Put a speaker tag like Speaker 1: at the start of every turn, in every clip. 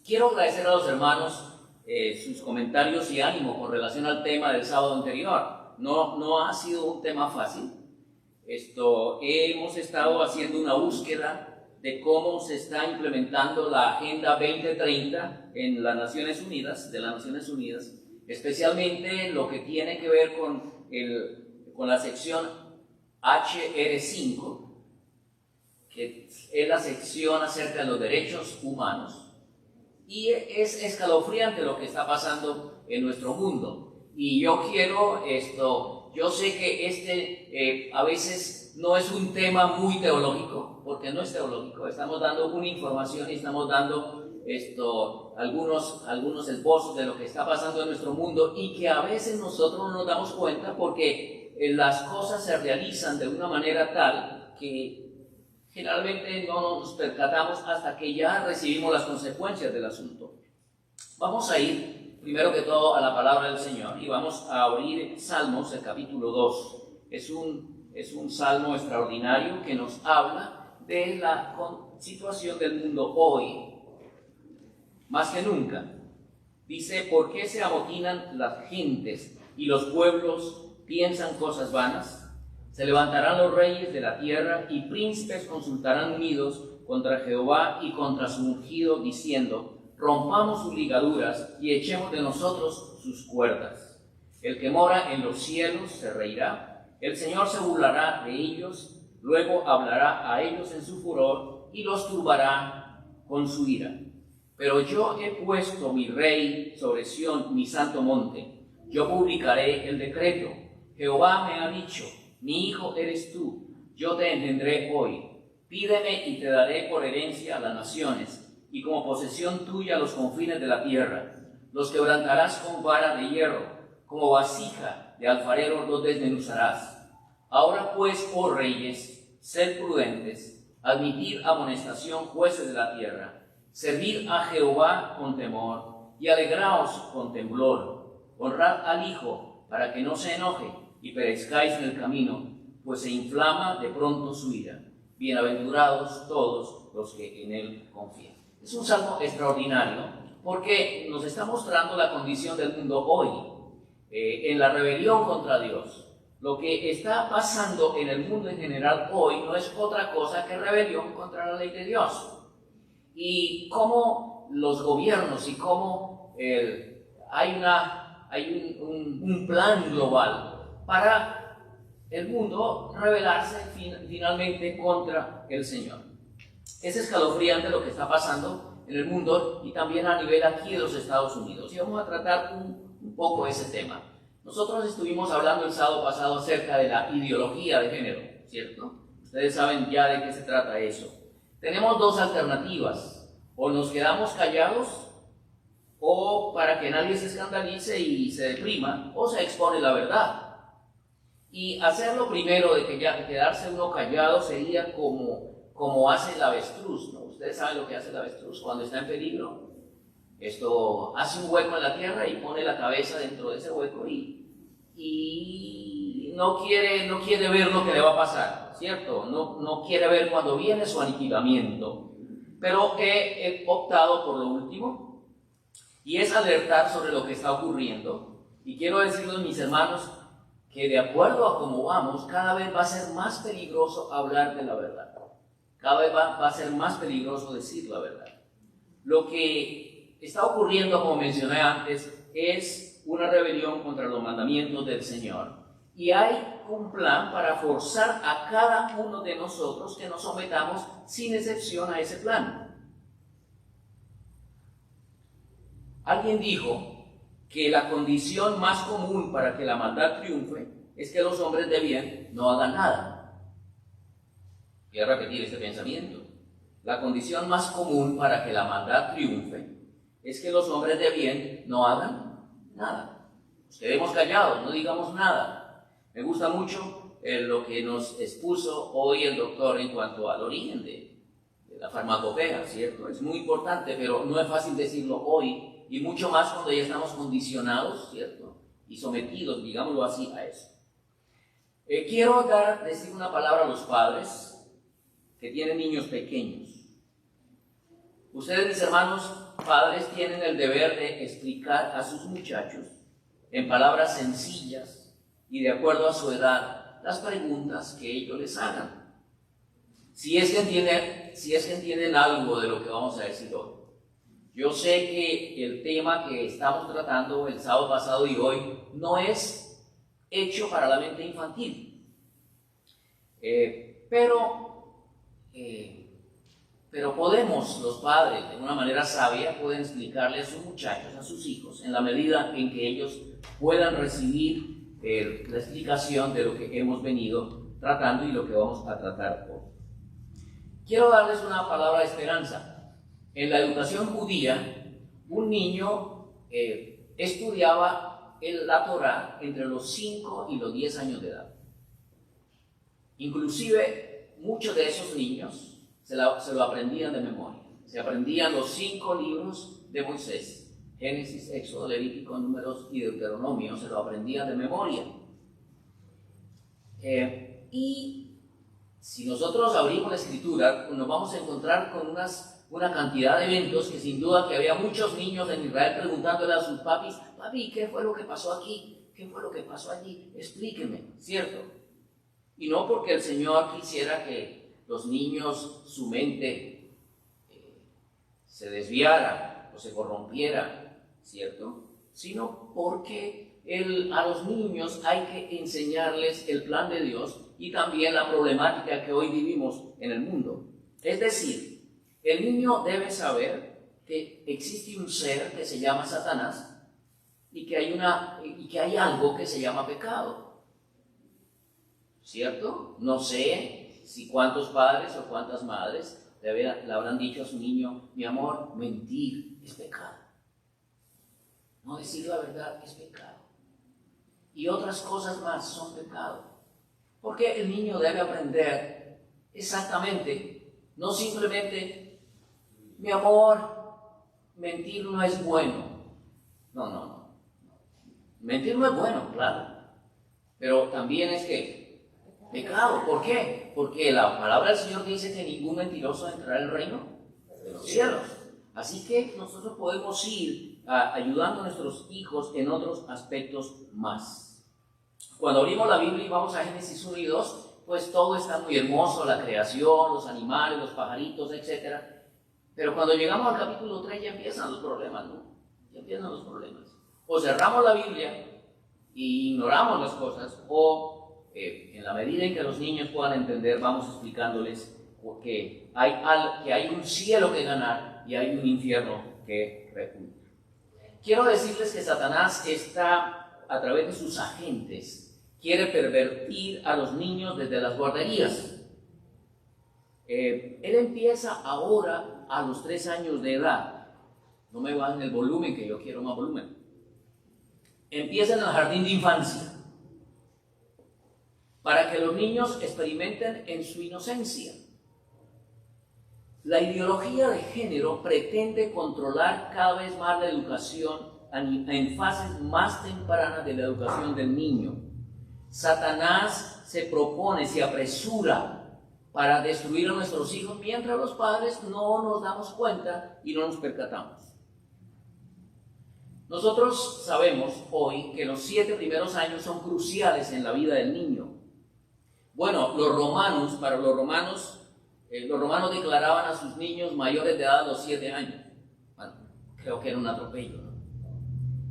Speaker 1: Quiero agradecer a los hermanos sus comentarios y ánimo con relación al tema del sábado anterior. No ha sido un tema fácil. Hemos estado haciendo una búsqueda de cómo se está implementando la Agenda 2030 en las Naciones Unidas, especialmente lo que tiene que ver con la sección HR5, que es la sección acerca de los derechos humanos. Y es escalofriante lo que está pasando en nuestro mundo. Y yo sé que a veces no es un tema muy teológico, porque no es teológico. Estamos dando una información y estamos dando algunos esbozos de lo que está pasando en nuestro mundo y que a veces nosotros no nos damos cuenta porque las cosas se realizan de una manera tal que generalmente no nos percatamos hasta que ya recibimos las consecuencias del asunto. Vamos a ir, primero que todo, a la palabra del Señor y vamos a abrir Salmos, el capítulo 2. Es un salmo extraordinario que nos habla de la situación del mundo hoy, más que nunca. Dice: ¿por qué se amotinan las gentes y los pueblos piensan cosas vanas? Se levantarán los reyes de la tierra y príncipes consultarán unidos contra Jehová y contra su ungido, diciendo: rompamos sus ligaduras y echemos de nosotros sus cuerdas. El que mora en los cielos se reirá, el Señor se burlará de ellos, luego hablará a ellos en su furor y los turbará con su ira. Pero yo he puesto mi rey sobre Sión, mi santo monte. Yo publicaré el decreto. Jehová me ha dicho: mi hijo eres tú, yo te engendré hoy. Pídeme y te daré por herencia a las naciones, y como posesión tuya los confines de la tierra. Los quebrantarás con vara de hierro, como vasija de alfarero los desmenuzarás. Ahora pues, oh reyes, sed prudentes, admitid amonestación, jueces de la tierra. Servid a Jehová con temor, y alegraos con temblor. Honrad al Hijo, para que no se enoje y perezcáis en el camino, pues se inflama de pronto su ira. Bienaventurados todos los que en él confían. Es un salmo extraordinario porque nos está mostrando la condición del mundo hoy, en la rebelión contra Dios. Lo que está pasando en el mundo en general hoy no es otra cosa que rebelión contra la ley de Dios. Y cómo los gobiernos y cómo hay un plan global para el mundo rebelarse finalmente contra el Señor. Es escalofriante lo que está pasando en el mundo y también a nivel aquí de los Estados Unidos. Y vamos a tratar un poco ese tema. Nosotros estuvimos hablando el sábado pasado acerca de la ideología de género, ¿cierto? Ustedes saben ya de qué se trata eso. Tenemos dos alternativas: o nos quedamos callados, o para que nadie se escandalice y se deprima, o se expone la verdad. Y hacerlo primero, de quedarse uno callado, sería como hace el avestruz, ¿no? Ustedes saben lo que hace el avestruz cuando está en peligro. Hace un hueco en la tierra y pone la cabeza dentro de ese hueco y no quiere ver lo que le va a pasar, ¿cierto? No quiere ver cuando viene su aniquilamiento. Pero he optado por lo último, y es alertar sobre lo que está ocurriendo. Y quiero decirles, mis hermanos, que de acuerdo a cómo vamos, cada vez va a ser más peligroso hablar de la verdad. Cada vez va a ser más peligroso decir la verdad. Lo que está ocurriendo, como mencioné antes, es una rebelión contra los mandamientos del Señor. Y hay un plan para forzar a cada uno de nosotros que nos sometamos sin excepción a ese plan. Alguien dijo que la condición más común para que la maldad triunfe es que los hombres de bien no hagan nada. Quiero repetir este pensamiento. La condición más común para que la maldad triunfe es que los hombres de bien no hagan nada. Nos quedemos callados, no digamos nada. Me gusta mucho lo que nos expuso hoy el doctor en cuanto al origen de la farmacopea, ¿cierto? Es muy importante, pero no es fácil decirlo hoy. Y mucho más cuando ya estamos condicionados, ¿cierto? Y sometidos, digámoslo así, a eso. Quiero decir una palabra a los padres que tienen niños pequeños. Ustedes, mis hermanos, padres tienen el deber de explicar a sus muchachos en palabras sencillas y de acuerdo a su edad las preguntas que ellos les hagan. Si es que entienden algo de lo que vamos a decir hoy. Yo sé que el tema que estamos tratando el sábado pasado y hoy no es hecho para la mente infantil. Pero podemos, los padres, de una manera sabia, pueden explicarle a sus muchachos, a sus hijos, en la medida en que ellos puedan recibir la explicación de lo que hemos venido tratando y lo que vamos a tratar hoy. Quiero darles una palabra de esperanza. En la educación judía, un niño estudiaba la Torá entre los 5 y los 10 años de edad. Inclusive, muchos de esos niños se lo aprendían de memoria. Se aprendían los 5 libros de Moisés: Génesis, Éxodo, Levítico, Números y Deuteronomio. Se lo aprendían de memoria. Y si nosotros abrimos la Escritura, nos vamos a encontrar con una cantidad de eventos que sin duda que había muchos niños en Israel preguntándole a sus papis: papi, ¿qué fue lo que pasó aquí? ¿Qué fue lo que pasó allí? Explíqueme, ¿cierto? Y no porque el Señor quisiera que los niños, su mente se desviara o se corrompiera, ¿cierto? Sino porque a los niños hay que enseñarles el plan de Dios y también la problemática que hoy vivimos en el mundo. Es decir, el niño debe saber que existe un ser que se llama Satanás y que hay algo que se llama pecado. ¿Cierto? No sé si cuántos padres o cuántas madres le habrán dicho a su niño: mi amor, mentir es pecado. No decir la verdad es pecado. Y otras cosas más son pecado. Porque el niño debe aprender exactamente, no simplemente: mi amor, mentir no es bueno. No. Mentir no es bueno, claro. Pero también es que pecado. ¿Por qué? Porque la palabra del Señor dice que ningún mentiroso entrará en el reino de los cielos. Así que nosotros podemos ir ayudando a nuestros hijos en otros aspectos más. Cuando abrimos la Biblia y vamos a Génesis 1 y 2, pues todo está muy hermoso: la creación, los animales, los pajaritos, etc. Pero cuando llegamos al capítulo 3 ya empiezan los problemas, ¿no? Ya empiezan los problemas. O cerramos la Biblia y ignoramos las cosas, o en la medida en que los niños puedan entender, vamos explicándoles que hay un cielo que ganar y hay un infierno que recluir. Quiero decirles que Satanás está, a través de sus agentes, quiere pervertir a los niños desde las guarderías. Él empieza ahora a los 3 años de edad. No me bajen el volumen, que yo quiero más volumen. Empieza en el jardín de infancia, para que los niños experimenten en su inocencia. La ideología de género pretende controlar cada vez más la educación en fases más tempranas de la educación del niño. Satanás se apresura para destruir a nuestros hijos, mientras los padres no nos damos cuenta y no nos percatamos. Nosotros sabemos hoy que los 7 primeros años son cruciales en la vida del niño. Bueno, los romanos declaraban a sus niños mayores de edad a los 7 años. Bueno, creo que era un atropello, ¿no?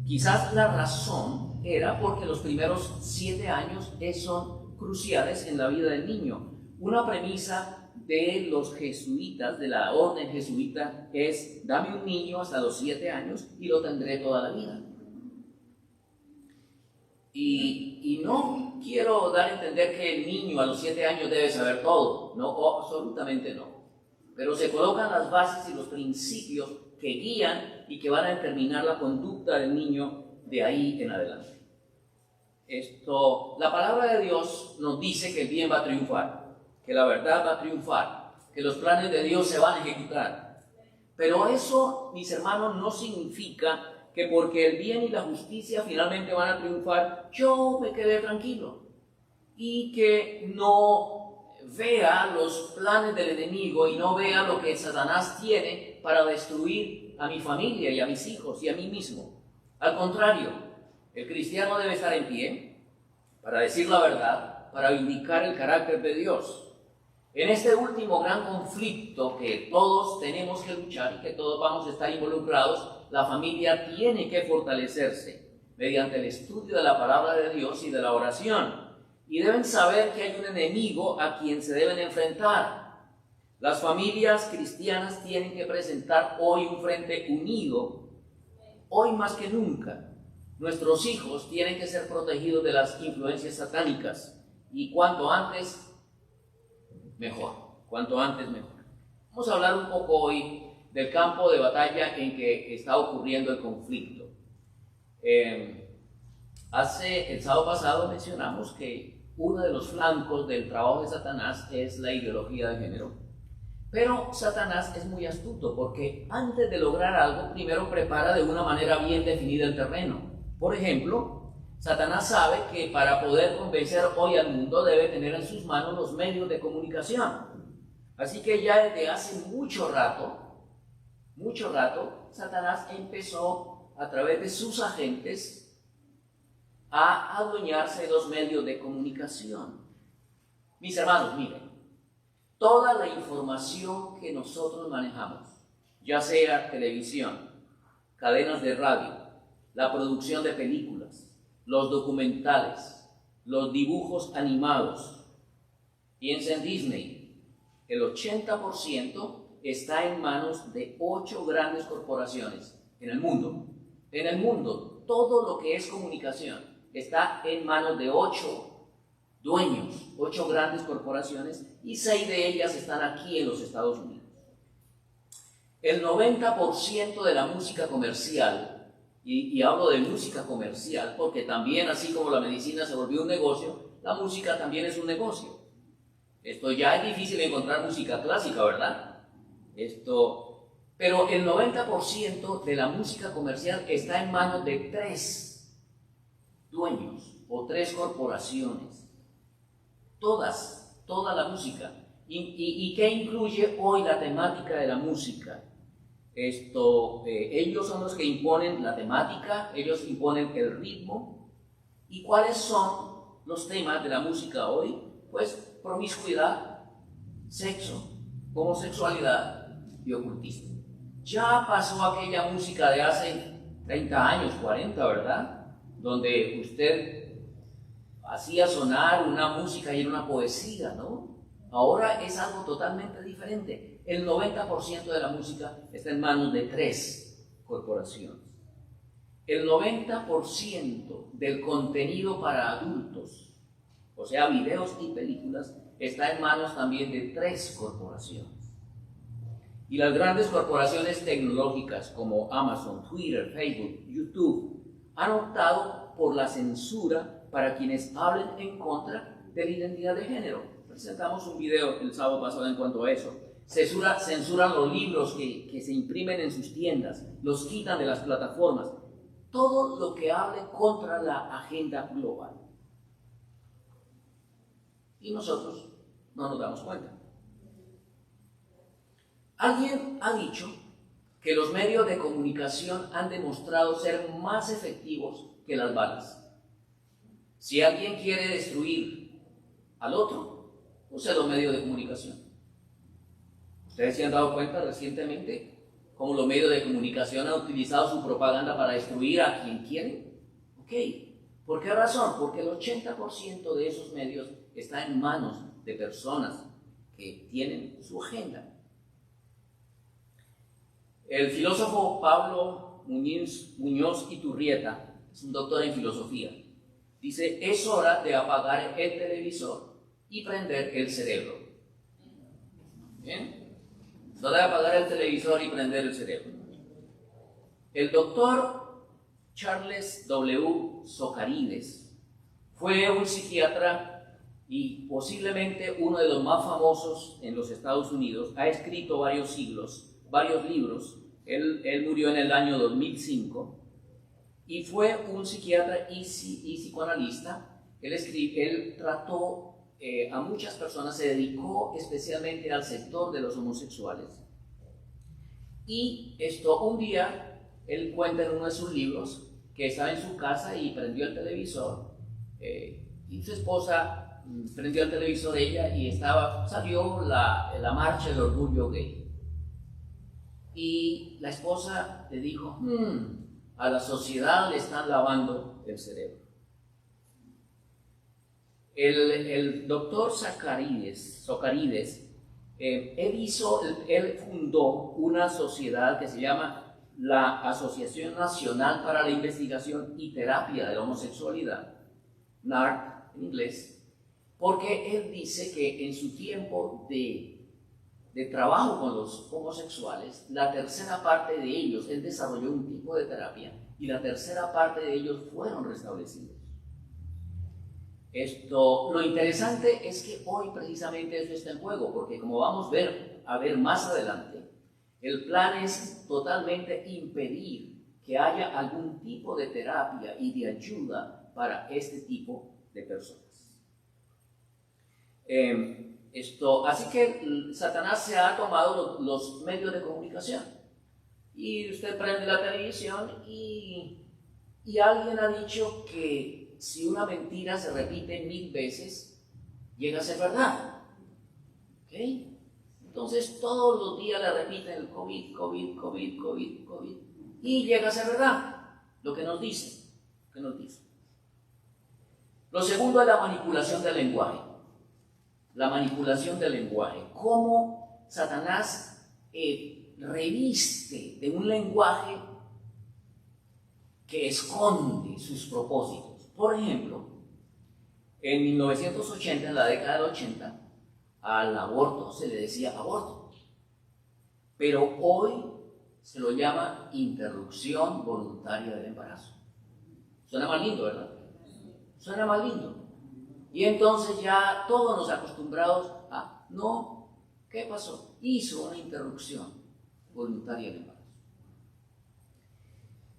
Speaker 1: Quizás la razón era porque los primeros 7 años son cruciales en la vida del niño. Una premisa de los jesuitas, de la orden jesuita, es: dame un niño hasta los 7 años y lo tendré toda la vida. Y no quiero dar a entender que el niño a los 7 años debe saber todo, no, absolutamente no. Pero se colocan las bases y los principios que guían y que van a determinar la conducta del niño de ahí en adelante. La palabra de Dios nos dice que el bien va a triunfar, que la verdad va a triunfar, que los planes de Dios se van a ejecutar. Pero eso, mis hermanos, no significa que porque el bien y la justicia finalmente van a triunfar, yo me quedé tranquilo y que no vea los planes del enemigo y no vea lo que Satanás tiene para destruir a mi familia y a mis hijos y a mí mismo. Al contrario, el cristiano debe estar en pie para decir la verdad, para vindicar el carácter de Dios. En este último gran conflicto que todos tenemos que luchar y que todos vamos a estar involucrados, la familia tiene que fortalecerse mediante el estudio de la palabra de Dios y de la oración. Y deben saber que hay un enemigo a quien se deben enfrentar. Las familias cristianas tienen que presentar hoy un frente unido, hoy más que nunca. Nuestros hijos tienen que ser protegidos de las influencias satánicas y cuanto antes, mejor. Cuanto antes, mejor. Vamos a hablar un poco hoy del campo de batalla en que está ocurriendo el conflicto. El sábado pasado mencionamos que uno de los flancos del trabajo de Satanás es la ideología de género. Pero Satanás es muy astuto porque antes de lograr algo, primero prepara de una manera bien definida el terreno. Por ejemplo, Satanás sabe que para poder convencer hoy al mundo debe tener en sus manos los medios de comunicación. Así que ya desde hace mucho rato, Satanás empezó a través de sus agentes a adueñarse de los medios de comunicación. Mis hermanos, miren, toda la información que nosotros manejamos, ya sea televisión, cadenas de radio, la producción de películas, los documentales, los dibujos animados, piensa en Disney, el 80% está en manos de 8 grandes corporaciones en el mundo. En el mundo, todo lo que es comunicación está en manos de 8 dueños, 8 grandes corporaciones, y 6 de ellas están aquí en los Estados Unidos. El 90% de la música comercial, y hablo de música comercial porque también, así como la medicina se volvió un negocio, la música también es un negocio. Esto ya es difícil encontrar música clásica, ¿verdad? Pero el 90% de la música comercial está en manos de 3 dueños o 3 corporaciones. Toda la música. ¿Y qué incluye hoy la temática de la música? Ellos son los que imponen la temática, ellos imponen el ritmo. ¿Y cuáles son los temas de la música hoy? Pues promiscuidad, sexo, homosexualidad y ocultismo. Ya pasó aquella música de hace 30 años, 40, ¿verdad? Donde usted hacía sonar una música y era una poesía, ¿no? Ahora es algo totalmente diferente. El 90% de la música está en manos de 3 corporaciones. El 90% del contenido para adultos, o sea, videos y películas, está en manos también de 3 corporaciones. Y las grandes corporaciones tecnológicas como Amazon, Twitter, Facebook, YouTube han optado por la censura para quienes hablen en contra de la identidad de género. Presentamos un video el sábado pasado en cuanto a eso. Censuran los libros que se imprimen en sus tiendas, los quitan de las plataformas. Todo lo que hable contra la agenda global. Y nosotros no nos damos cuenta. Alguien ha dicho que los medios de comunicación han demostrado ser más efectivos que las balas. Si alguien quiere destruir al otro, use los medios de comunicación. ¿Ustedes se han dado cuenta recientemente cómo los medios de comunicación han utilizado su propaganda para destruir a quien quieren? Ok, ¿por qué razón? Porque el 80% de esos medios está en manos de personas que tienen su agenda. El filósofo Pablo Muñoz Iturrieta es un doctor en filosofía. Dice, es hora de apagar el televisor y prender el cerebro. ¿Bien? Es hora de apagar el televisor y prender el cerebro. El doctor Charles W. Socarides fue un psiquiatra y posiblemente uno de los más famosos en los Estados Unidos. Ha escrito varios libros. Él murió en el año 2005 y fue un psiquiatra y psicoanalista. Él trató a muchas personas, se dedicó especialmente al sector de los homosexuales. Y un día, él cuenta en uno de sus libros que estaba en su casa y prendió el televisor, y su esposa prendió el televisor de ella y salió la marcha del orgullo gay. Y la esposa le dijo, a la sociedad le están lavando el cerebro. El doctor Socarides, él fundó una sociedad que se llama la Asociación Nacional para la Investigación y Terapia de la Homosexualidad, NARP en inglés, porque él dice que en su tiempo de trabajo con los homosexuales, la tercera parte de ellos, él desarrolló un tipo de terapia y la tercera parte de ellos fueron restablecidos. Lo interesante es que hoy precisamente eso está en juego, porque como vamos a ver más adelante, el plan es totalmente impedir que haya algún tipo de terapia y de ayuda para este tipo de personas. Así que Satanás se ha tomado los medios de comunicación. Y usted prende la televisión y alguien ha dicho que si una mentira se repite 1000 veces, llega a ser verdad. ¿Okay? Entonces todos los días le repiten el COVID, y llega a ser verdad lo que nos dicen. Lo segundo es la manipulación del lenguaje. La manipulación del lenguaje. Cómo Satanás reviste de un lenguaje que esconde sus propósitos. Por ejemplo, en 1980, en la década del 80, al aborto se le decía aborto. Pero hoy se lo llama interrupción voluntaria del embarazo. Suena más lindo, ¿verdad? Suena más lindo. Y entonces ya todos nos acostumbrados a, no, ¿qué pasó? Hizo una interrupción voluntaria del embarazo.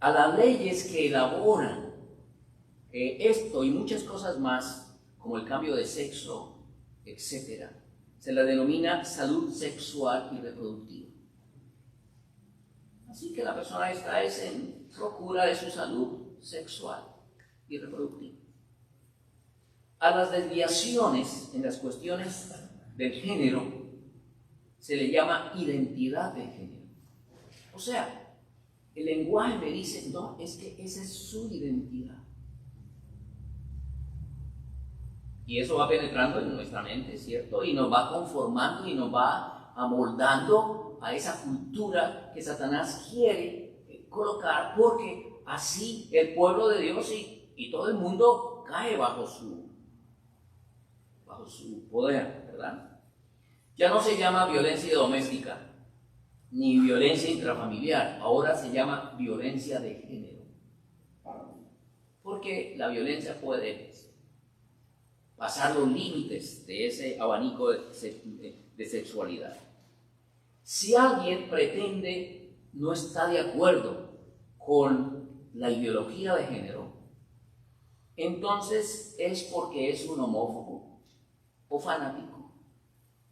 Speaker 1: A las leyes que elaboran esto y muchas cosas más, como el cambio de sexo, etc., se la denomina salud sexual y reproductiva. Así que la persona está en procura de su salud sexual y reproductiva. A las desviaciones en las cuestiones del género se le llama identidad de género. O sea, el lenguaje me dice, no, es que esa es su identidad. Y eso va penetrando en nuestra mente, ¿cierto? Y nos va conformando y nos va amoldando a esa cultura que Satanás quiere colocar, porque así el pueblo de Dios y todo el mundo cae bajo su poder, ¿verdad? Ya no se llama violencia doméstica ni violencia intrafamiliar, ahora se llama violencia de género. Porque la violencia puede pasar los límites de ese abanico de sexualidad. Si alguien no está de acuerdo con la ideología de género, entonces es porque es un homófobo, o fanático,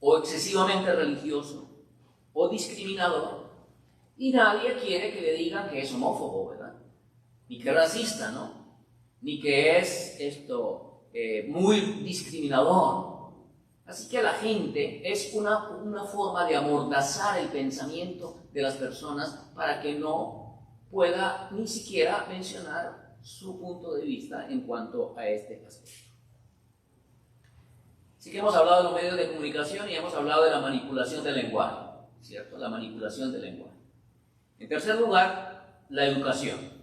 Speaker 1: o excesivamente religioso, o discriminador, y nadie quiere que le digan que es homófobo, ¿verdad? Ni que es racista, ¿no? Ni que es muy discriminador. Así que la gente es una forma de amordazar el pensamiento de las personas para que no pueda ni siquiera mencionar su punto de vista en cuanto a este aspecto. Así que hemos hablado de los medios de comunicación y hemos hablado de la manipulación del lenguaje, ¿cierto? La manipulación del lenguaje. En tercer lugar, la educación.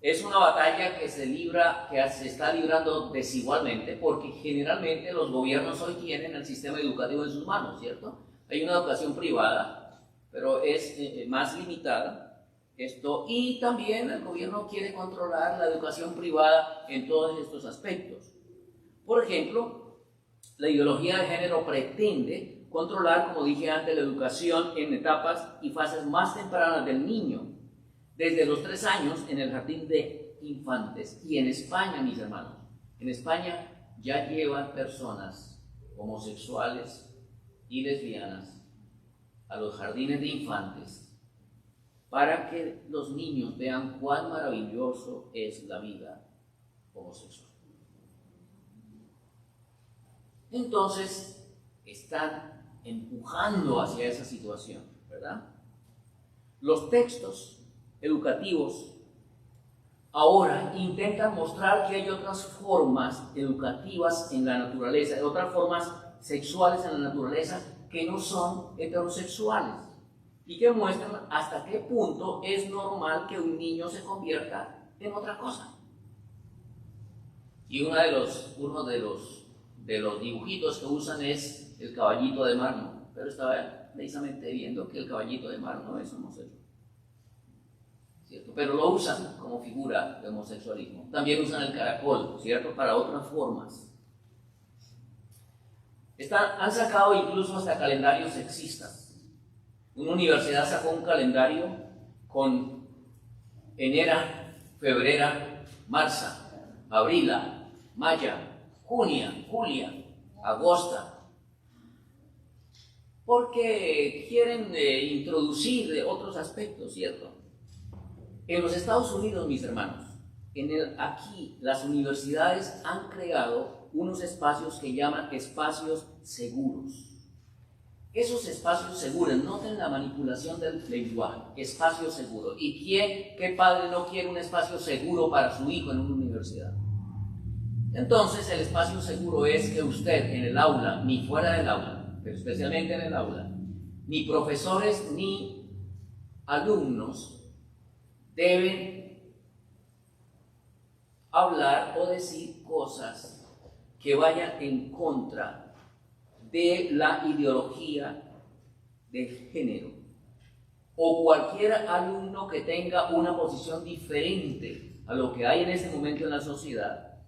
Speaker 1: Es una batalla que se está librando desigualmente, porque generalmente los gobiernos hoy tienen el sistema educativo en sus manos, ¿cierto? Hay una educación privada, pero es más limitada. Y también el gobierno quiere controlar la educación privada en todos estos aspectos. Por ejemplo, la ideología de género pretende controlar, como dije antes, la educación en etapas y fases más tempranas del niño, desde los 3 años en el jardín de infantes. Y en España, mis hermanos, en España ya llevan personas homosexuales y lesbianas a los jardines de infantes para que los niños vean cuán maravilloso es la vida homosexual. Entonces, están empujando hacia esa situación, ¿verdad? Los textos educativos ahora intentan mostrar que hay otras formas educativas en la naturaleza, otras formas sexuales en la naturaleza que no son heterosexuales y que muestran hasta qué punto es normal que un niño se convierta en otra cosa. Y uno de los dibujitos que usan es el caballito de mar, ¿no? Pero estaba precisamente viendo que el caballito de mar no es homosexual, ¿cierto? Pero lo usan como figura de homosexualismo. También usan el caracol, ¿cierto? Para otras formas. Han sacado incluso hasta calendarios sexistas. Una universidad sacó un calendario con enera, febrera, marza, abrila, maya, junia, julia, agosta, porque quieren introducir otros aspectos, ¿cierto? En los Estados Unidos, mis hermanos, aquí las universidades han creado unos espacios que llaman espacios seguros. Esos espacios seguros, noten la manipulación del lenguaje, espacio seguro. ¿Y qué padre no quiere un espacio seguro para su hijo en una universidad? Entonces, el espacio seguro es que usted en el aula, ni fuera del aula, pero especialmente en el aula, ni profesores ni alumnos deben hablar o decir cosas que vayan en contra de la ideología de género, o cualquier alumno que tenga una posición diferente a lo que hay en ese momento en la sociedad,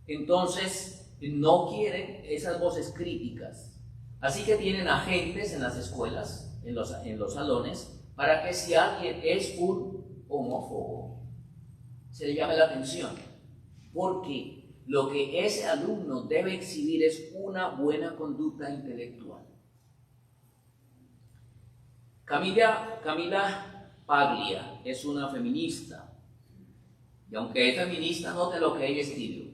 Speaker 1: entonces no quieren esas voces críticas. Así que tienen agentes en las escuelas, en los salones, para que si alguien es un homófobo, se le llame la atención, porque lo que ese alumno debe exhibir es una buena conducta intelectual. Camila Paglia es una feminista, y aunque es feminista, note lo que ella escribió.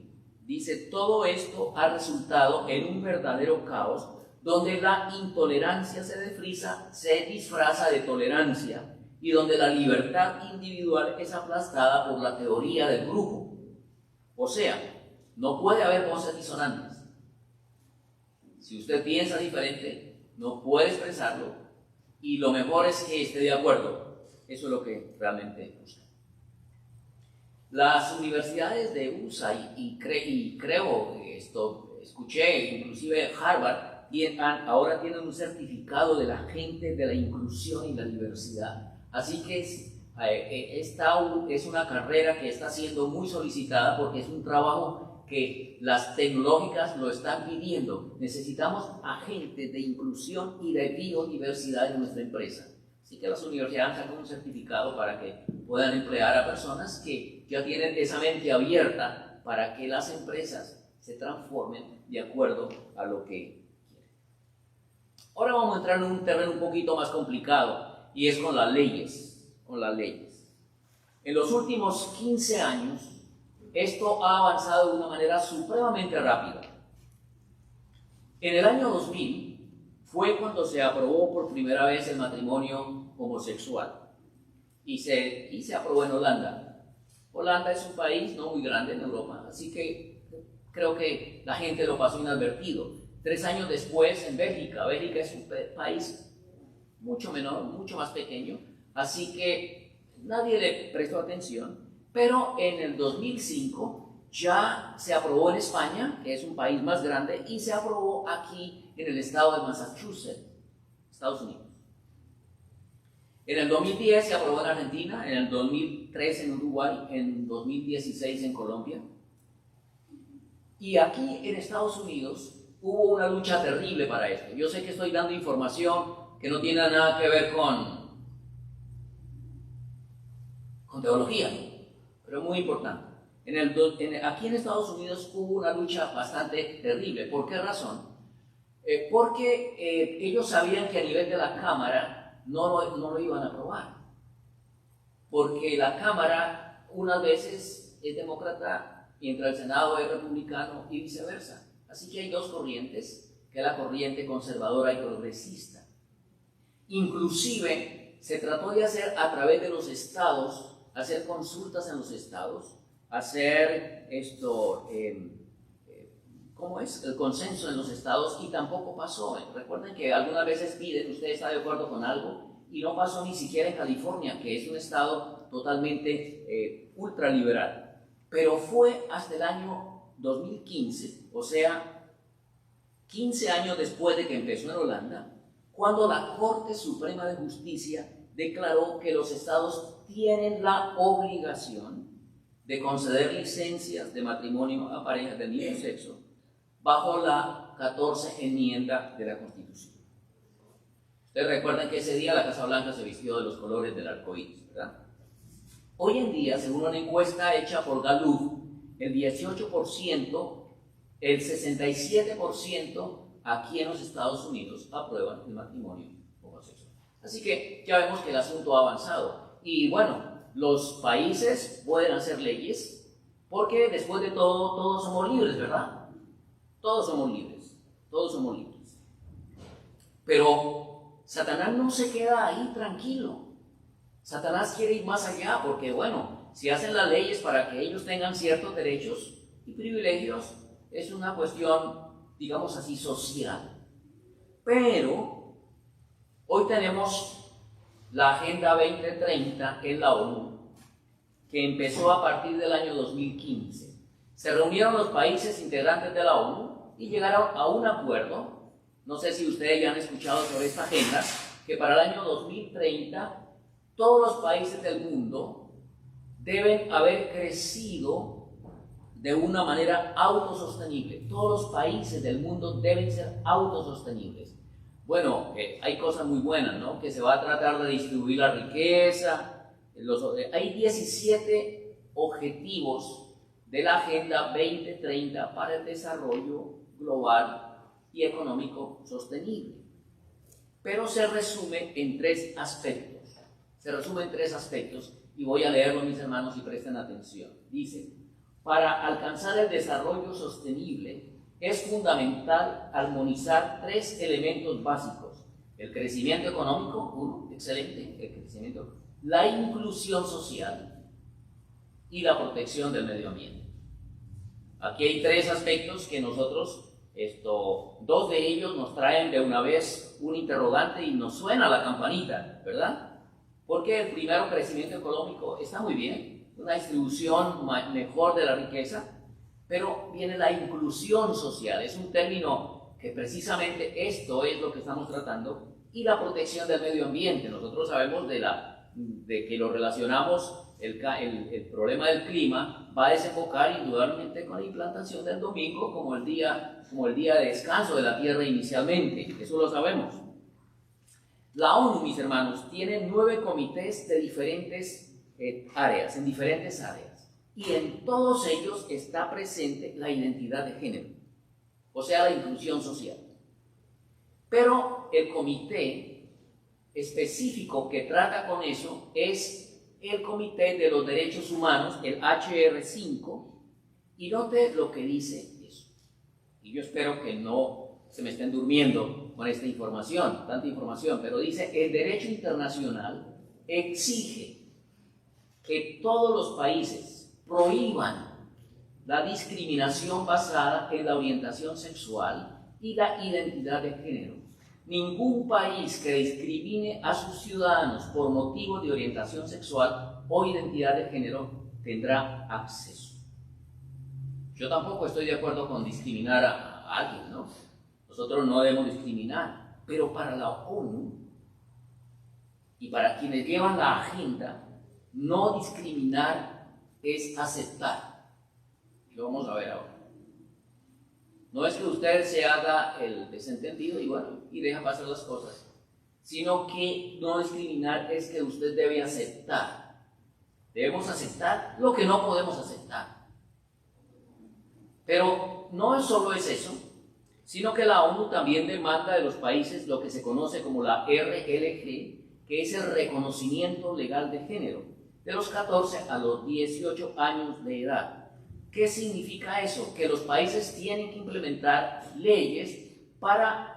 Speaker 1: Dice: todo esto ha resultado en un verdadero caos donde la intolerancia se disfraza de tolerancia y donde la libertad individual es aplastada por la teoría del grupo. O sea, no puede haber voces disonantes. Si usted piensa diferente, no puede expresarlo, y lo mejor es que esté de acuerdo. Eso es lo que realmente busca. Las universidades de USA y creo esto, escuché, inclusive Harvard, ahora tienen un certificado de la gente de la inclusión y la diversidad. Así que esta es una carrera que está siendo muy solicitada porque es un trabajo que las tecnológicas lo están pidiendo. Necesitamos agentes de inclusión y de biodiversidad en nuestra empresa. Así que las universidades sacan un certificado para que puedan emplear a personas que ya tienen esa mente abierta para que las empresas se transformen de acuerdo a lo que quieren. Ahora vamos a entrar en un terreno un poquito más complicado, y es con las leyes. En los últimos 15 años, esto ha avanzado de una manera supremamente rápida. En el año 2000 fue cuando se aprobó por primera vez el matrimonio homosexual, y se aprobó en Holanda. Holanda es un país no muy grande en Europa, así que creo que la gente lo pasó inadvertido. 3 años después en Bélgica es un país mucho menor, mucho más pequeño, así que nadie le prestó atención. Pero en el 2005 ya se aprobó en España, que es un país más grande, y se aprobó aquí en el estado de Massachusetts, Estados Unidos. En el 2010 se aprobó en Argentina, en el 2003 en Uruguay, en 2016 en Colombia. Y aquí en Estados Unidos hubo una lucha terrible para esto. Yo sé que estoy dando información que no tiene nada que ver con teología, pero es muy importante. Aquí en Estados Unidos hubo una lucha bastante terrible. ¿Por qué razón? porque ellos sabían que a nivel de la Cámara no lo iban a aprobar, porque la Cámara unas veces es demócrata mientras el Senado es republicano y viceversa. Así que hay dos corrientes, que es la corriente conservadora y progresista. Inclusive se trató de hacer a través de los estados, hacer consultas en los estados, hacer ¿cómo es? El consenso en los estados, y tampoco pasó. Recuerden que algunas veces piden, usted está de acuerdo con algo, y no pasó ni siquiera en California, que es un estado totalmente ultraliberal. Pero fue hasta el año 2015, o sea, 15 años después de que empezó en Holanda, cuando la Corte Suprema de Justicia declaró que los estados tienen la obligación de conceder licencias de matrimonio a parejas del mismo sexo bajo la 14 enmienda de la Constitución. Ustedes recuerdan que ese día la Casa Blanca se vistió de los colores del arco iris, ¿verdad? Hoy en día, según una encuesta hecha por Gallup, el 18%, el 67% aquí en los Estados Unidos aprueban el matrimonio homosexual. Así que ya vemos que el asunto ha avanzado. Y bueno, los países pueden hacer leyes porque después de todo, todos somos libres, ¿verdad? Todos somos libres, todos somos libres. Pero Satanás no se queda ahí tranquilo. Satanás quiere ir más allá porque, bueno, si hacen las leyes para que ellos tengan ciertos derechos y privilegios, es una cuestión, digamos así, social. Pero hoy tenemos la Agenda 2030 en la ONU, que empezó a partir del año 2015. Se reunieron los países integrantes de la ONU y llegaron a un acuerdo. No sé si ustedes ya han escuchado sobre esta agenda, que para el año 2030 todos los países del mundo deben haber crecido de una manera autosostenible. Todos los países del mundo deben ser autosostenibles. Bueno, hay cosas muy buenas, ¿no? Que se va a tratar de distribuir la riqueza. Hay 17 objetivos de la Agenda 2030 para el desarrollo global y económico sostenible. Pero se resume en tres aspectos. Y voy a leerlo, mis hermanos, y presten atención. Dice: para alcanzar el desarrollo sostenible es fundamental armonizar tres elementos básicos: el crecimiento económico, uno, excelente, el crecimiento, la inclusión social y la protección del medio ambiente. Aquí hay tres aspectos que nosotros, dos de ellos nos traen de una vez un interrogante y nos suena la campanita, ¿verdad? Porque el primero, crecimiento económico, está muy bien, una distribución mejor de la riqueza, pero viene la inclusión social, es un término que precisamente esto es lo que estamos tratando, y la protección del medio ambiente. Nosotros sabemos de que lo relacionamos, el problema del clima va a desembocar indudablemente con la implantación del domingo como el día de descanso de la tierra inicialmente, eso lo sabemos. La ONU, mis hermanos, tiene 9 comités de diferentes áreas, y en todos ellos está presente la identidad de género, o sea, la inclusión social. Pero el comité específico que trata con eso es el Comité de los Derechos Humanos, el HR5, y note lo que dice eso. Y yo espero que no se me estén durmiendo con esta información, tanta información, pero dice: el derecho internacional exige que todos los países prohíban la discriminación basada en la orientación sexual y la identidad de género. Ningún país que discrimine a sus ciudadanos por motivo de orientación sexual o identidad de género tendrá acceso. Yo tampoco estoy de acuerdo con discriminar a alguien, ¿no? Nosotros no debemos discriminar, pero para la ONU y para quienes llevan la agenda, no discriminar es aceptar. Y lo vamos a ver ahora. No es que usted se haga el desentendido y deja pasar las cosas, sino que no discriminar es que usted debe aceptar. Debemos aceptar lo que no podemos aceptar. Pero no solo es eso, sino que la ONU también demanda de los países lo que se conoce como la RLG, que es el reconocimiento legal de género, de los 14 a los 18 años de edad. ¿Qué significa eso? Que los países tienen que implementar leyes para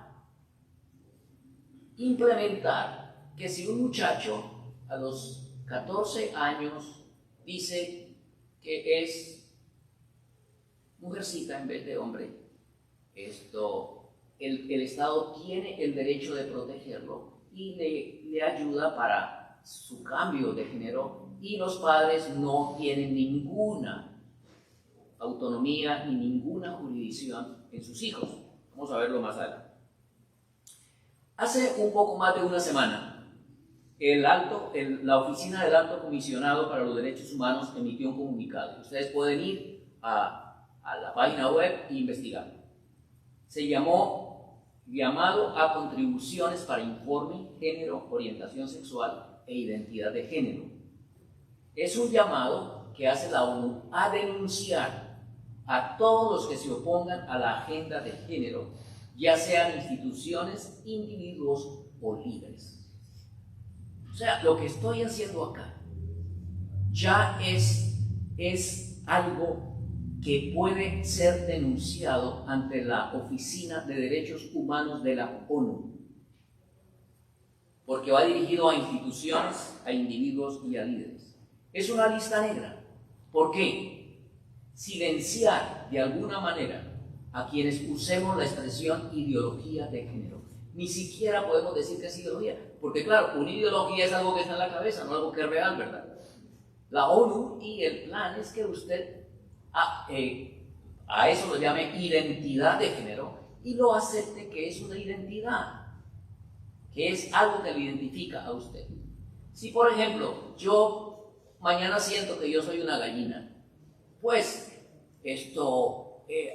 Speaker 1: implementar que si un muchacho a los 14 años dice que es mujercita en vez de hombre, el Estado tiene el derecho de protegerlo y le ayuda para su cambio de género, y los padres no tienen ninguna autonomía ni ninguna jurisdicción en sus hijos. Vamos a verlo más adelante. Hace un poco más de una semana, la Oficina del Alto Comisionado para los Derechos Humanos emitió un comunicado. Ustedes pueden ir a la página web e investigar. Se llamó Llamado a Contribuciones para Informe, Género, Orientación Sexual e Identidad de Género. Es un llamado que hace la ONU a denunciar a todos los que se opongan a la agenda de género, ya sean instituciones, individuos o líderes. O sea, lo que estoy haciendo acá ya es algo que puede ser denunciado ante la Oficina de Derechos Humanos de la ONU, porque va dirigido a instituciones, a individuos y a líderes. Es una lista negra. ¿Por qué? Silenciar de alguna manera a quienes usemos la expresión ideología de género. Ni siquiera podemos decir que es ideología, porque claro, una ideología es algo que está en la cabeza, no algo que es real, ¿verdad? La ONU y el plan es que usted a eso lo llame identidad de género y lo acepte que es una identidad, que es algo que lo identifica a usted. Si por ejemplo yo mañana siento que yo soy una gallina, pues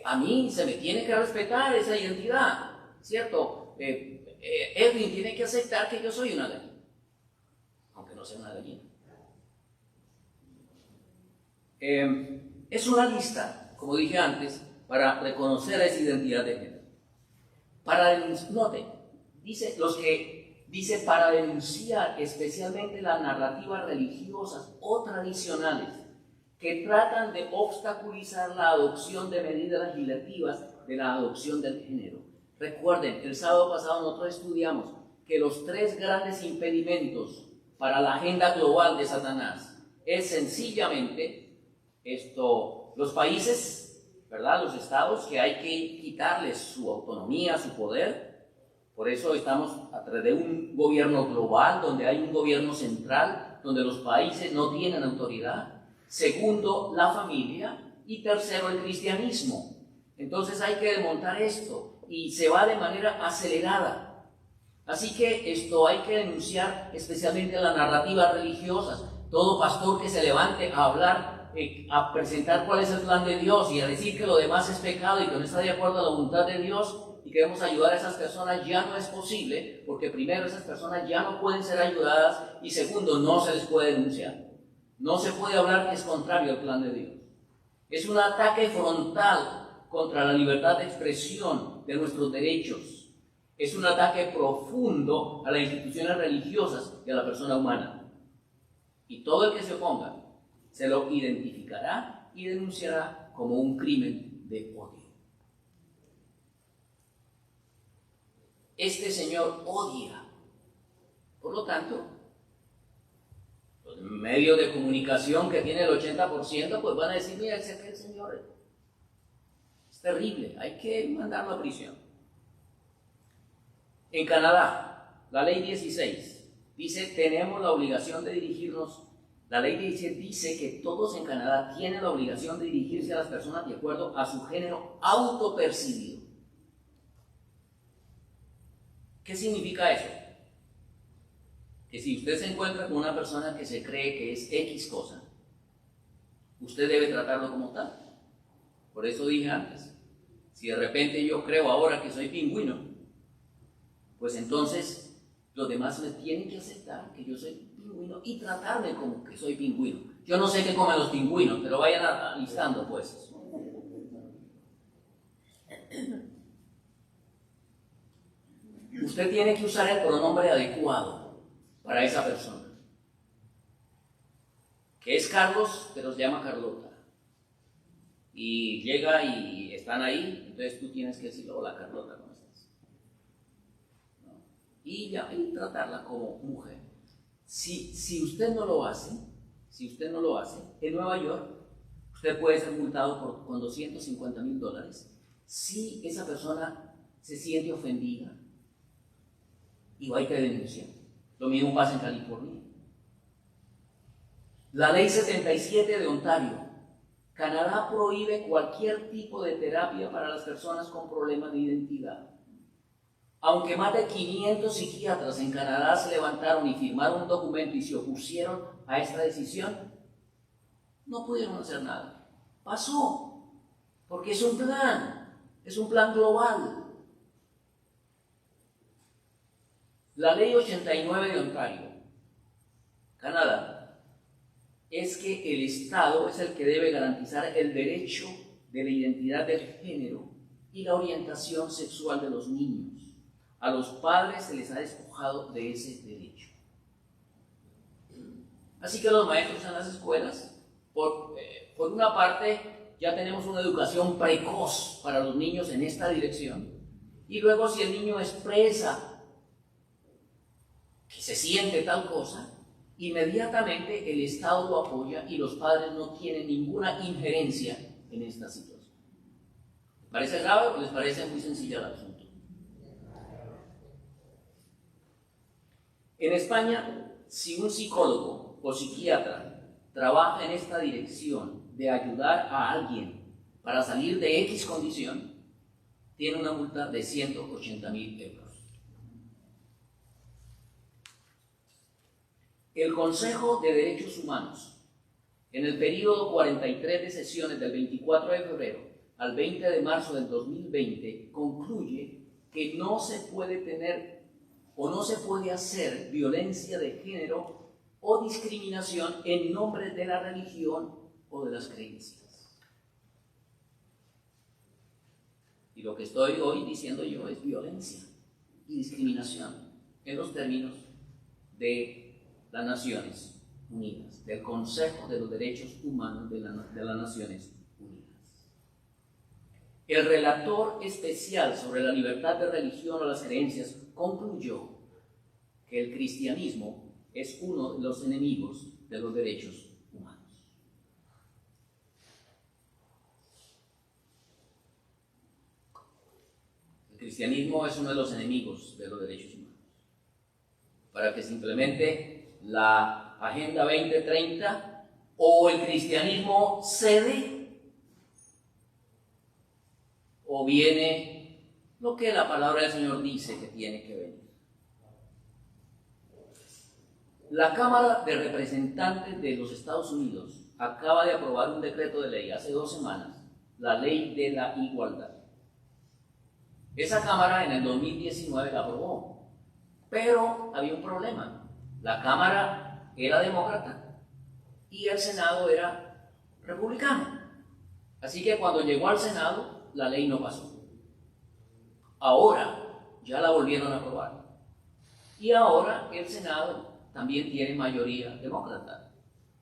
Speaker 1: a mí se me tiene que respetar esa identidad, ¿cierto? Edwin tiene que aceptar que yo soy una gallina, aunque no sea una gallina. Es una lista, como dije antes, para reconocer esa identidad de género. Dice para denunciar especialmente las narrativas religiosas o tradicionales que tratan de obstaculizar la adopción de medidas legislativas de la adopción del género. Recuerden, el sábado pasado nosotros estudiamos que los 3 grandes impedimentos para la agenda global de Satanás es sencillamente los países, ¿verdad? Los estados, que hay que quitarles su autonomía, su poder. Por eso estamos a través de un gobierno global, donde hay un gobierno central, donde los países no tienen autoridad. Segundo, la familia. Y tercero, el cristianismo. Entonces hay que desmontar esto y se va de manera acelerada. Así que hay que denunciar especialmente las narrativas religiosas. Todo pastor que se levante a hablar, a presentar cuál es el plan de Dios y a decir que lo demás es pecado y que no está de acuerdo a la voluntad de Dios y queremos ayudar a esas personas, ya no es posible, porque primero esas personas ya no pueden ser ayudadas y segundo, no se les puede denunciar. No se puede hablar que es contrario al plan de Dios. Es un ataque frontal contra la libertad de expresión de nuestros derechos. Es un ataque profundo a las instituciones religiosas y a la persona humana. Y todo el que se oponga se lo identificará y denunciará como un crimen de odio. Este señor odia. Por lo tanto, los medios de comunicación que tiene el 80%, pues van a decir, mira, ese señor es terrible, hay que mandarlo a prisión. En Canadá, la ley 16 dice, tenemos la obligación de dirigirnos. La ley 16 dice que todos en Canadá tienen la obligación de dirigirse a las personas de acuerdo a su género autopercibido. ¿Qué significa eso? Que si usted se encuentra con una persona que se cree que es X cosa, usted debe tratarlo como tal. Por eso dije antes, si de repente yo creo ahora que soy pingüino, pues entonces los demás me tienen que aceptar que yo soy pingüino y tratarme como que soy pingüino. Yo no sé qué comen los pingüinos, pero vayan alistando pues. usted tiene que usar el pronombre adecuado para esa persona. Que es Carlos, pero se llama Carlota. Y llega y están ahí, entonces tú tienes que decirle, hola Carlota, ¿cómo estás? ¿No? Y tratarla como mujer. Si usted no lo hace, en Nueva York, usted puede ser multado con $250,000 si esa persona se siente ofendida y va y te denuncia. Lo mismo pasa en California. La ley 77 de Ontario. Canadá prohíbe cualquier tipo de terapia para las personas con problemas de identidad. Aunque más de 500 psiquiatras en Canadá se levantaron y firmaron un documento y se opusieron a esta decisión, no pudieron hacer nada. Pasó, porque es un plan global. La ley 89 de Ontario, Canadá, es que el Estado es el que debe garantizar el derecho de la identidad del género y la orientación sexual de los niños. A los padres se les ha despojado de ese derecho. Así que los maestros en las escuelas, por una parte, ya tenemos una educación precoz para los niños en esta dirección, y luego si el niño expresa que se siente tal cosa, inmediatamente el Estado lo apoya y los padres no tienen ninguna injerencia en esta situación. ¿Les parece grave o les parece muy sencilla el asunto? En España, si un psicólogo o psiquiatra trabaja en esta dirección de ayudar a alguien para salir de X condición, tiene una multa de 180,000 euros. El Consejo de Derechos Humanos, en el período 43 de sesiones del 24 de febrero al 20 de marzo del 2020, concluye que no se puede tener o no se puede hacer violencia de género o discriminación en nombre de la religión o de las creencias. Y lo que estoy hoy diciendo yo es violencia y discriminación en los términos de las Naciones Unidas, del Consejo de los Derechos Humanos de las Naciones Unidas. El relator especial sobre la libertad de religión o las creencias concluyó que el cristianismo es uno de los enemigos de los derechos humanos. El cristianismo es uno de los enemigos de los derechos humanos. Para que simplemente la Agenda 2030 o el cristianismo cede o viene lo que la palabra del Señor dice que tiene que venir. La Cámara de Representantes de los Estados Unidos acaba de aprobar un decreto de ley hace 2 semanas, la Ley de la Igualdad. Esa Cámara en el 2019 la aprobó, pero había un problema. La Cámara era demócrata y el Senado era republicano. Así que cuando llegó al Senado, la ley no pasó. Ahora ya la volvieron a aprobar. Y ahora el Senado también tiene mayoría demócrata.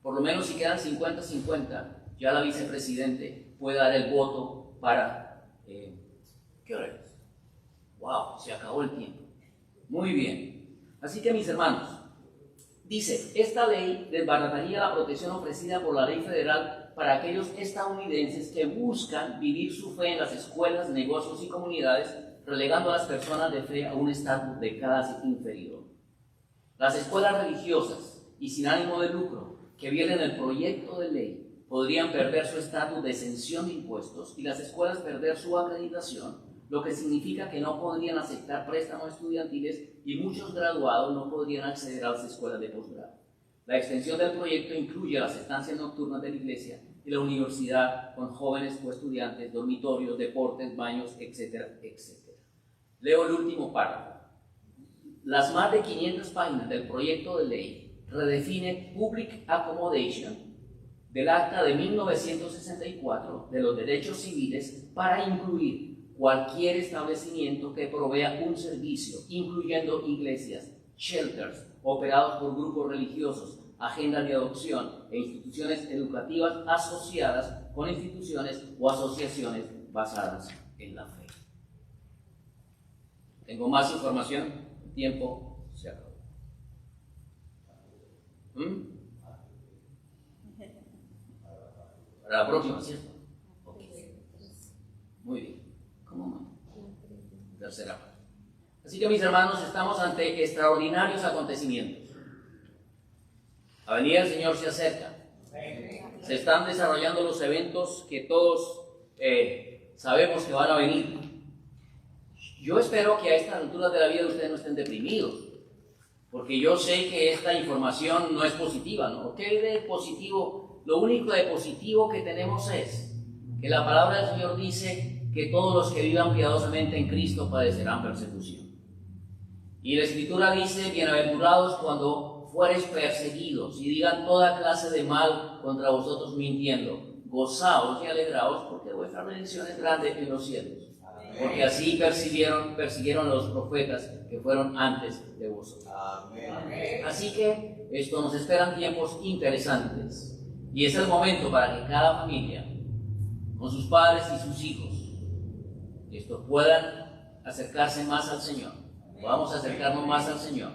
Speaker 1: Por lo menos si quedan 50-50, ya la vicepresidente puede dar el voto para... ¿Qué hora es? ¡Wow! Se acabó el tiempo. Muy bien. Así que mis hermanos, dice, esta ley desbarataría la protección ofrecida por la ley federal para aquellos estadounidenses que buscan vivir su fe en las escuelas, negocios y comunidades, relegando a las personas de fe a un estatus de clase inferior. Las escuelas religiosas y sin ánimo de lucro que violen el proyecto de ley podrían perder su estatus de exención de impuestos y las escuelas perder su acreditación, lo que significa que no podrían aceptar préstamos estudiantiles y muchos graduados no podrían acceder a las escuelas de posgrado. La extensión del proyecto incluye las estancias nocturnas de la iglesia y la universidad con jóvenes o estudiantes, dormitorios, deportes, baños, etcétera, etcétera. Leo el último párrafo. Las más de 500 páginas del proyecto de ley redefine Public Accommodation del Acta de 1964 de los Derechos Civiles para incluir cualquier establecimiento que provea un servicio, incluyendo iglesias, shelters, operados por grupos religiosos, agendas de adopción e instituciones educativas asociadas con instituciones o asociaciones basadas en la fe. ¿Tengo más información? El tiempo se acabó. Para la próxima, ¿cierto? Okay. Muy bien. ¿Cómo más? Tercera parte. Así que, mis hermanos, estamos ante extraordinarios acontecimientos. La venida del Señor se acerca. Se están desarrollando los eventos que todos sabemos que van a venir. Yo espero que a esta altura de la vida ustedes no estén deprimidos, porque yo sé que esta información no es positiva, ¿no? ¿Qué de positivo? Lo único de positivo que tenemos es que la palabra del Señor dice que todos los que vivan piadosamente en Cristo padecerán persecución. Y la Escritura dice: bienaventurados cuando fueres perseguidos y digan toda clase de mal contra vosotros mintiendo. Gozaos y alegraos, porque vuestra redención es grande en los cielos. Porque así persiguieron los profetas que fueron antes de vosotros. Amén. Así que nos esperan tiempos interesantes. Y es el momento para que cada familia, con sus padres y sus hijos, puedan acercarse más al Señor. Vamos a acercarnos más al Señor.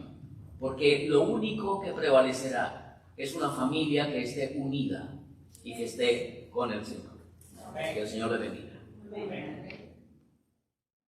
Speaker 1: Porque lo único que prevalecerá es una familia que esté unida y que esté con el Señor. Que el Señor le bendiga. Amén.